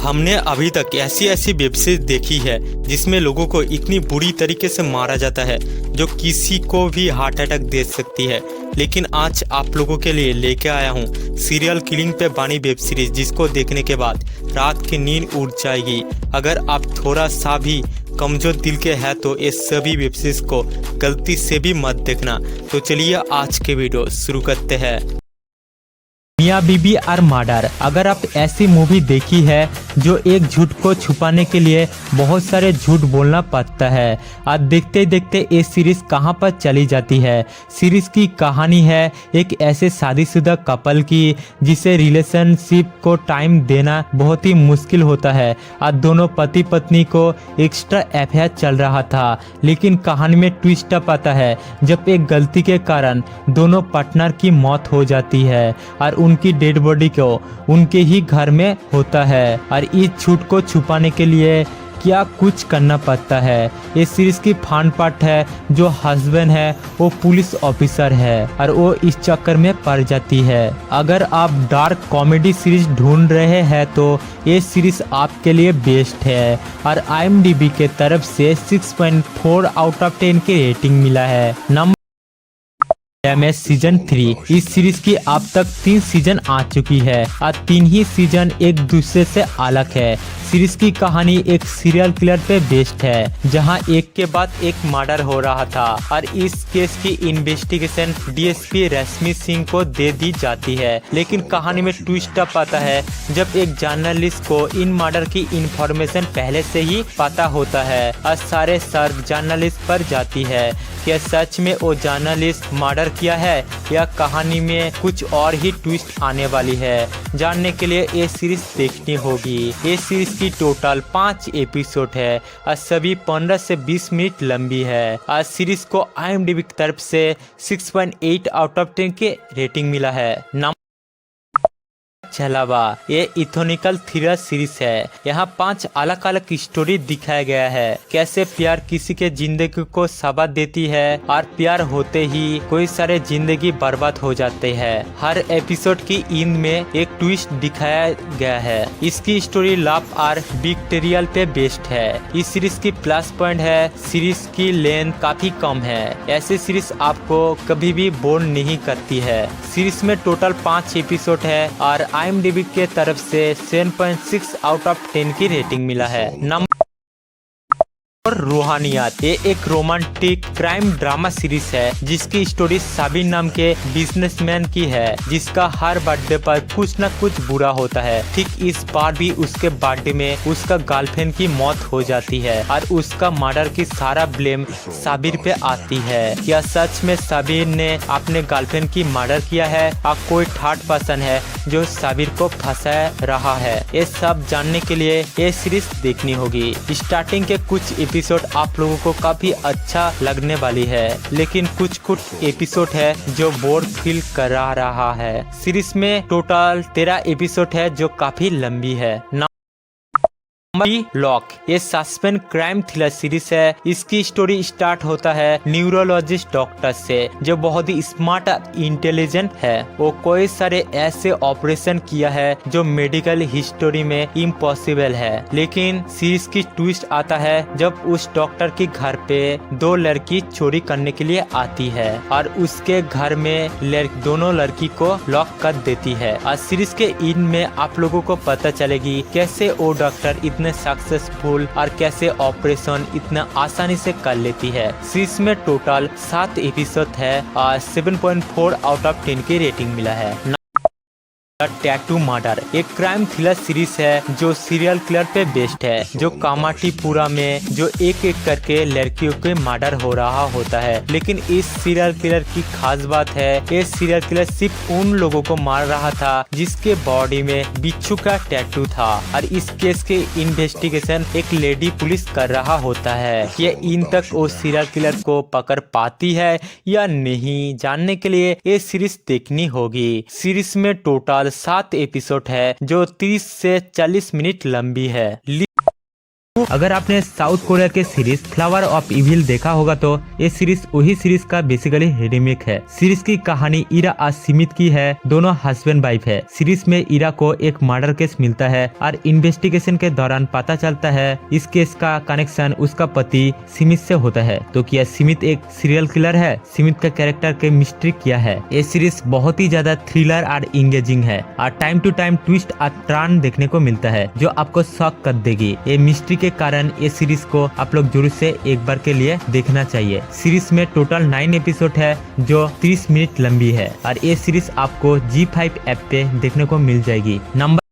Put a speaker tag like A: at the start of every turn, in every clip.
A: हमने अभी तक ऐसी ऐसी वेब सीरीज देखी है जिसमें लोगों को इतनी बुरी तरीके से मारा जाता है जो किसी को भी हार्ट अटैक दे सकती है। लेकिन आज आप लोगों के लिए लेके आया हूँ सीरियल किलिंग पे बनी वेब सीरीज, जिसको देखने के बाद रात की नींद उड़ जाएगी। अगर आप थोड़ा सा भी कमजोर दिल के हैं तो ये सभी वेब सीरीज को गलती से भी मत देखना। तो चलिए आज के वीडियो शुरू करते हैं।
B: मियाँ बीबी और मर्डर। अगर आप ऐसी मूवी देखी है जो एक झूठ को छुपाने के लिए बहुत सारे झूठ बोलना पड़ता है, और देखते देखते ये सीरीज कहां पर चली जाती है। सीरीज की कहानी है एक ऐसे शादीशुदा कपल की जिसे रिलेशनशिप को टाइम देना बहुत ही मुश्किल होता है, और दोनों पति पत्नी को एक्स्ट्रा अफेयर चल रहा था। लेकिन कहानी में ट्विस्ट अप आता है जब एक गलती के कारण दोनों पार्टनर की मौत हो जाती है और उनकी डेड बॉडी को उनके ही घर में होता है, और इस झूठ को छुपाने के लिए क्या कुछ करना पड़ता है। ये सीरीज की फन पार्ट है जो हस्बैंड है वो पुलिस ऑफिसर है और वो इस चक्कर में पड़ जाती है। अगर आप डार्क कॉमेडी सीरीज ढूंढ रहे हैं तो ये सीरीज आपके लिए बेस्ट है, और IMDb के तरफ से 6.4 आउट ऑफ 10 की रेटिंग मिला है। सीजन 3। इस सीरीज की अब तक 3 सीजन आ चुकी है और 3 ही सीजन एक दूसरे से अलग है। सीरीज की कहानी एक सीरियल किलर पे बेस्ड है जहां एक के बाद एक मर्डर हो रहा था, और इस केस की इन्वेस्टिगेशन DSP रश्मि सिंह को दे दी जाती है। लेकिन कहानी में ट्विस्ट अप आता है जब एक जर्नलिस्ट को इन मर्डर की इंफॉर्मेशन पहले से ही पता होता है और सारे सर्च जर्नलिस्ट पर जाती है। क्या सच में वो जर्नलिस्ट मर्डर किया है या कहानी में कुछ और ही ट्विस्ट आने वाली है? जानने के लिए ये सीरीज देखनी होगी। ये सीरीज की टोटल 5 एपिसोड है और सभी 15 से 20 मिनट लंबी है। आज सीरीज को IMDb की तरफ से 6.8 आउट ऑफ 10 के रेटिंग मिला है। छलावा। ये इथोनिकल थ्रिलर सीरीज है। यहाँ 5 अलग अलग स्टोरी दिखाया गया है, कैसे प्यार किसी के जिंदगी को सबक देती है और प्यार होते ही कोई सारे जिंदगी बर्बाद हो जाते हैं। हर एपिसोड की एंड में एक ट्विस्ट दिखाया गया है। इसकी स्टोरी लव और बिक्टेरियल पे बेस्ड है। इस सीरीज की प्लस पॉइंट है सीरीज की लेंथ काफी कम है। ऐसी सीरीज आपको कभी भी बोर नहीं करती है। सीरीज में टोटल 5 एपिसोड है और IMDb के तरफ से 7.6 आउट ऑफ 10 की रेटिंग मिला है। और रूहानियत। ये एक रोमांटिक क्राइम ड्रामा सीरीज है जिसकी स्टोरी साबिर नाम के बिजनेसमैन की है जिसका हर बर्थडे पर कुछ न कुछ बुरा होता है। ठीक इस बार भी उसके बर्थडे में उसका गर्लफ्रेंड की मौत हो जाती है और उसका मर्डर की सारा ब्लेम साबिर पे आती है। क्या सच में साबिर ने अपने गर्लफ्रेंड की मर्डर किया है और कोई थर्ड पर्सन है जो साबिर को फंसा रहा है? ये सब जानने के लिए ये सीरीज देखनी होगी। स्टार्टिंग के कुछ एपिसोड आप लोगों को काफी अच्छा लगने वाली है, लेकिन कुछ एपिसोड है जो बोर फील करा रहा है। सीरीज में टोटल 13 एपिसोड है जो काफी लंबी है। लॉक। ये सस्पेंस क्राइम थ्रिलर सीरीज है। इसकी स्टोरी स्टार्ट होता है न्यूरोलॉजिस्ट डॉक्टर से जो बहुत ही स्मार्ट और इंटेलिजेंट है। वो कोई सारे ऐसे ऑपरेशन किया है जो मेडिकल हिस्ट्री में इम्पॉसिबल है। लेकिन सीरीज की ट्विस्ट आता है जब उस डॉक्टर के घर पे 2 लड़की चोरी करने के लिए आती है और उसके घर में दोनों लड़की को लॉक कर देती है। और सीरीज के एंड में आप लोगों को पता चलेगी कैसे वो डॉक्टर इतने सक्सेसफुल और कैसे ऑपरेशन इतना आसानी से कर लेती है। सीरीज में टोटल 7 एपिसोड है और 7.4 आउट ऑफ 10 की रेटिंग मिला है। Tattoo murder. एक क्राइम थ्रिलर सीरीज है जो सीरियल किलर पे बेस्ड है, जो कामाटीपुरा में जो एक एक करके लड़कियों के मर्डर हो रहा होता है। लेकिन इस सीरियल किलर की खास बात है ये सीरियल किलर सिर्फ उन लोगों को मार रहा था जिसके बॉडी में बिच्छू का टैटू था, और इस केस के इन्वेस्टिगेशन एक लेडी पुलिस कर रहा होता है। ये इन तक वो सीरियल किलर को पकड़ पाती है या नहीं, जानने के लिए ये सीरीज देखनी होगी। सीरीज में टोटल 7 एपिसोड है जो 30 से 40 मिनट लंबी है। अगर आपने साउथ कोरिया के सीरीज फ्लावर ऑफ इविल देखा होगा तो ये सीरीज वही सीरीज का बेसिकली रीमेक है। सीरीज की कहानी इरा और सिमित की है, दोनों हस्बैंड वाइफ है। सीरीज में इरा को एक मर्डर केस मिलता है और इन्वेस्टिगेशन के दौरान पता चलता है इस केस का कनेक्शन उसका पति सिमित से होता है। तो क्या सिमित एक सीरियल किलर है? सिमित का कैरेक्टर के मिस्ट्री क्या है? ये सीरीज बहुत ही ज्यादा थ्रिलर और इंगेजिंग है और टाइम टू टाइम ट्विस्ट और टर्न देखने को मिलता है जो आपको शॉक कर देगी। ये मिस्ट्री के कारण ये सीरीज को आप लोग जरूर से एक बार के लिए देखना चाहिए। सीरीज में टोटल 9 एपिसोड है जो 30 मिनट लंबी है और ये सीरीज आपको G5 ऐप पे देखने को मिल जाएगी। Number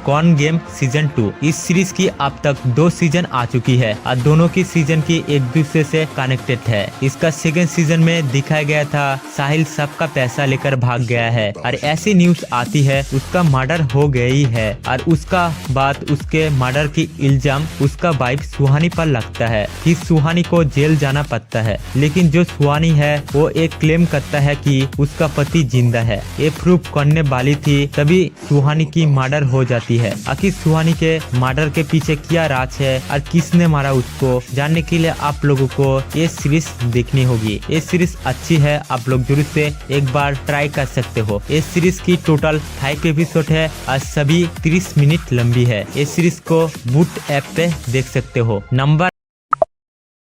B: gone game season 2। इस सीरीज की अब तक 2 सीजन आ चुकी है और दोनों की सीजन की एक दूसरे से कनेक्टेड है। इसका सेकंड सीजन में दिखाया गया था साहिल सबका पैसा लेकर भाग गया है और ऐसी न्यूज आती है उसका मर्डर हो गई है और उसका बाद उसके मर्डर की इल्जाम उसका वाइफ सुहानी पर लगता है कि सुहानी को जेल जाना पड़ता है। लेकिन जो सुहानी है वो एक क्लेम करता है कि उसका पति जिंदा है। ये प्रूफ करने वाली थी तभी सुहानी की मर्डर हो जाती है। आखिर सुहानी के मर्डर के पीछे क्या राज है और किसने मारा उसको जानने के लिए आप लोगों को ये सीरीज देखनी होगी। ये सीरीज अच्छी है, आप लोग जरूर से एक बार ट्राई कर सकते हो। इस सीरीज की टोटल 5 एपिसोड है और सभी 30 मिनट लंबी है। इस सीरीज को बूट ऐप पे देख सकते हो। नंबर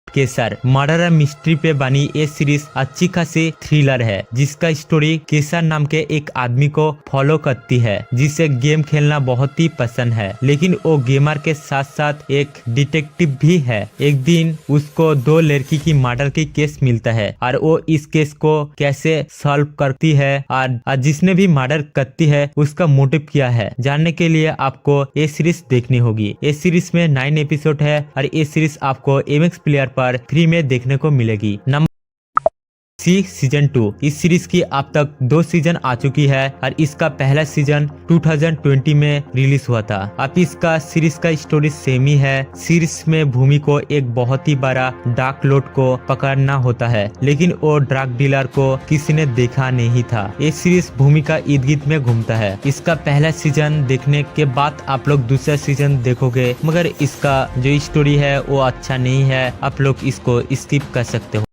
B: केसर मर्डर मिस्ट्री पे बनी ये सीरीज अच्छी खासी थ्रिलर है जिसका स्टोरी केसर नाम के एक आदमी को फॉलो करती है जिसे गेम खेलना बहुत ही पसंद है। लेकिन वो गेमर के साथ साथ एक डिटेक्टिव भी है। एक दिन उसको 2 लड़की की मर्डर की केस मिलता है और वो इस केस को कैसे सॉल्व करती है और जिसने भी मर्डर करती है उसका मोटिव क्या है जानने के लिए आपको ये सीरीज देखनी होगी। ये सीरीज में 9 एपिसोड है और ये सीरीज आपको MX प्लेयर पर फ्री में देखने को मिलेगी। नंबर सी सीजन 2। इस सीरीज की अब तक 2 सीजन आ चुकी है और इसका पहला सीजन 2020 में रिलीज हुआ था। अब इसका सीरीज का स्टोरी सेम ही है। सीरीज में भूमि को एक बहुत ही बड़ा डार्क लॉर्ड को पकड़ना होता है लेकिन वो ड्रग डीलर को किसी ने देखा नहीं था। ये सीरीज भूमि का इर्द गिर्द में घूमता है। इसका पहला सीजन देखने के बाद आप लोग दूसरा सीजन देखोगे मगर इसका जो स्टोरी है वो अच्छा नहीं है, आप लोग इसको स्किप कर सकते हो।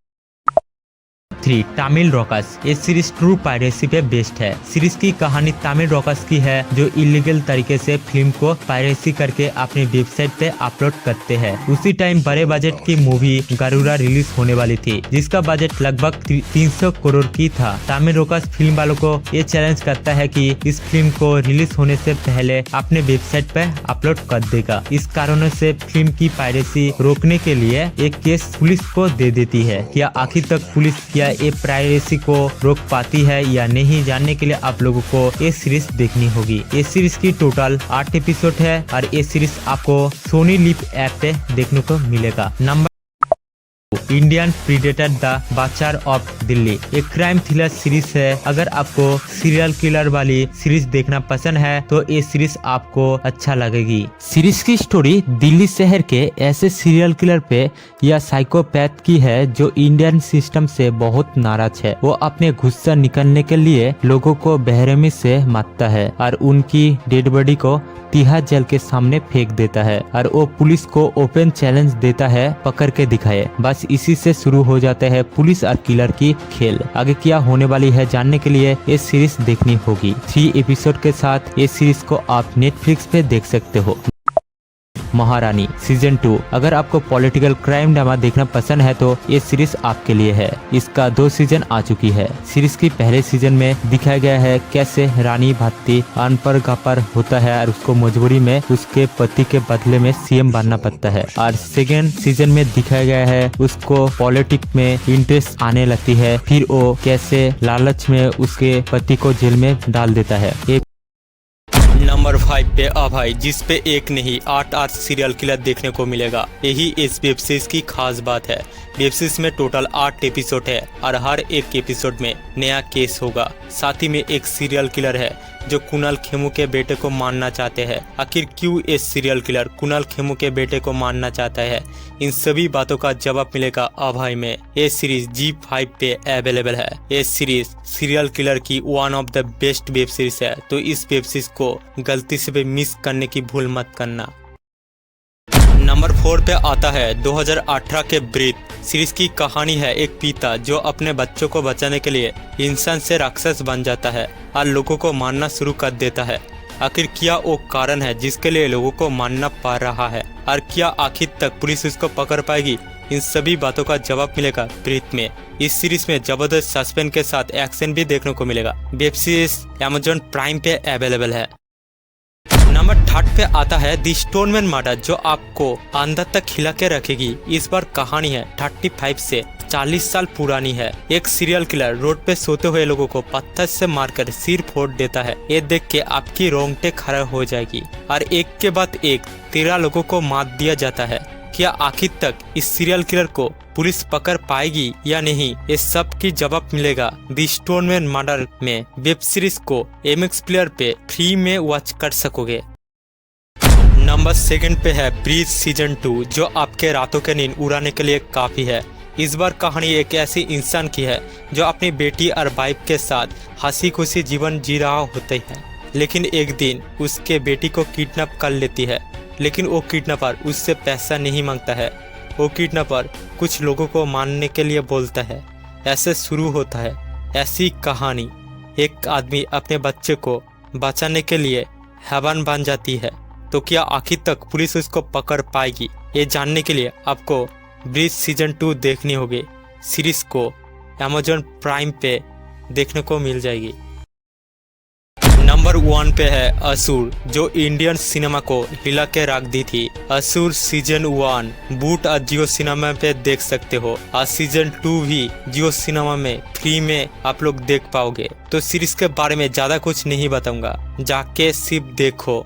B: 3 तमिल रॉकर्स। ये सीरीज ट्रू पायरेसी पे बेस्ड है। सीरीज की कहानी तमिल रॉकर्स की है जो इलीगल तरीके से फिल्म को पायरेसी करके अपनी वेबसाइट पे अपलोड करते हैं। उसी टाइम बड़े बजट की मूवी गरुड़ा रिलीज होने वाली थी जिसका बजट लगभग 300 करोड़ की था। तमिल रॉकर्स फिल्म वालों को ये चैलेंज करता है कि इस फिल्म को रिलीज होने से पहले अपने वेबसाइट पे अपलोड कर देगा। इस कारणों से फिल्म की पायरेसी रोकने के लिए एक केस पुलिस को दे देती है। क्या आखिर तक पुलिस क्या ये पायरेसी को रोक पाती है या नहीं जानने के लिए आप लोगों को ये सीरीज देखनी होगी। ये सीरीज की टोटल 8 एपिसोड है और ये सीरीज आपको सोनी लिव ऐप पे देखने को मिलेगा। Number Indian predator the butcher of Delhi एक क्राइम थ्रिलर सीरीज है। अगर आपको सीरियल किलर वाली सीरीज देखना पसंद है तो ये सीरीज आपको अच्छा लगेगी। सीरीज की स्टोरी दिल्ली शहर के ऐसे सीरियल किलर पे या साइकोपैथ की है जो इंडियन सिस्टम से बहुत नाराज है। वो अपने गुस्सा निकलने के लिए लोगों को बेरहमी से मारता है और उनकी डेड बॉडी को तिहाड़ जेल के सामने फेंक देता है और वो पुलिस को ओपन चैलेंज देता है पकड़ के दिखाए। बस इसी से शुरू हो जाता है पुलिस और किलर की खेल। आगे क्या होने वाली है जानने के लिए ये सीरीज देखनी होगी। 3 एपिसोड के साथ ये सीरीज को आप नेटफ्लिक्स पे देख सकते हो। महारानी सीजन 2। अगर आपको पॉलिटिकल क्राइम ड्रामा देखना पसंद है तो ये सीरीज आपके लिए है। इसका 2 सीजन आ चुकी है। सीरीज की पहले सीजन में दिखाया गया है कैसे रानी भाती अनपर गपर होता है और उसको मजबूरी में उसके पति के बदले में CM बनना पड़ता है और सेकेंड सीजन में दिखाया गया है उसको पॉलिटिक्स में इंटरेस्ट आने लगती है, फिर वो कैसे लालच में उसके पति को जेल में डाल देता है।
A: नंबर 5 पे अभय जिस पे एक नहीं 8 सीरियल किलर देखने को मिलेगा। यही इस वेब सीरीज की खास बात है। वेब सीरीज में टोटल 8 एपिसोड है और हर एक एपिसोड में नया केस होगा। साथ ही में एक सीरियल किलर है जो कुणाल खेमू के बेटे को मारना चाहते हैं। आखिर क्यों ये सीरियल किलर कुणाल खेमू के बेटे को मारना चाहता है, इन सभी बातों का जवाब मिलेगा अभय में। ये सीरीज G5 पे अवेलेबल है। ये सीरीज सीरियल किलर की one of the best web series है, तो इस वेब सीरीज को गलती से भी मिस करने की भूल मत करना। नंबर 4 पे आता है 2018 के ब्रीथ सीरीज की कहानी है एक पिता जो अपने बच्चों को बचाने के लिए इंसान से राक्षस बन जाता है और लोगों को मारना शुरू कर देता है। आखिर क्या वो कारण है जिसके लिए लोगों को मारना पड़ रहा है और क्या आखिर तक पुलिस उसको पकड़ पाएगी? इन सभी बातों का जवाब मिलेगा ब्रीथ में। इस सीरीज में जबरदस्त सस्पेंस के साथ एक्शन भी देखने को मिलेगा। वेब सीरीज अमेज़न प्राइम पे अवेलेबल है। नंबर 3 पे आता है द स्टोनमैन मर्डर जो आपको अंदर तक हिला के रखेगी। इस बार कहानी है 35 से 40 साल पुरानी है। एक सीरियल किलर रोड पे सोते हुए लोगों को पत्थर से मारकर सिर फोड़ देता है। ये देख के आपकी रोंगटे खड़ा हो जाएगी और एक के बाद एक 13 लोगों को मार दिया जाता है। क्या आखिर तक इस सीरियल किलर को पुलिस पकड़ पाएगी या नहीं, ये सब की जवाब मिलेगा द स्टोनमैन मर्डर में। वेब सीरीज को MX प्लेयर पे फ्री में वॉच कर सकोगे। नंबर 2 पे है ब्रीथ सीजन 2 जो आपके रातों के नींद उड़ाने के लिए काफी है। इस बार कहानी एक ऐसी इंसान की है जो अपनी बेटी और वाइफ के साथ हंसी खुशी जीवन जी रहा होता है, लेकिन एक दिन उसके बेटी को किडनैप कर लेती है। लेकिन वो किडनैपर उससे पैसा नहीं मांगता है। वो किडनैपर कुछ लोगों को मारने के लिए बोलता है। ऐसे शुरू होता है ऐसी कहानी। एक आदमी अपने बच्चे को बचाने के लिए हैवान बन जाती है। तो क्या आखिर तक पुलिस उसको पकड़ पाएगी? ये जानने के लिए आपको ब्रीथ सीजन 2 देखनी होगी। सीरीज को अमेज़न प्राइम पे देखने को मिल जाएगी। नंबर 1 पे है असुर जो इंडियन सिनेमा को हिला के रख दी थी। असुर सीजन 1 बूट और जियो सिनेमा पे देख सकते हो और सीजन 2 भी जियो सिनेमा में फ्री में आप लोग देख पाओगे। तो सीरीज के बारे में ज्यादा कुछ नहीं बताऊंगा, जाके सिर्फ देखो।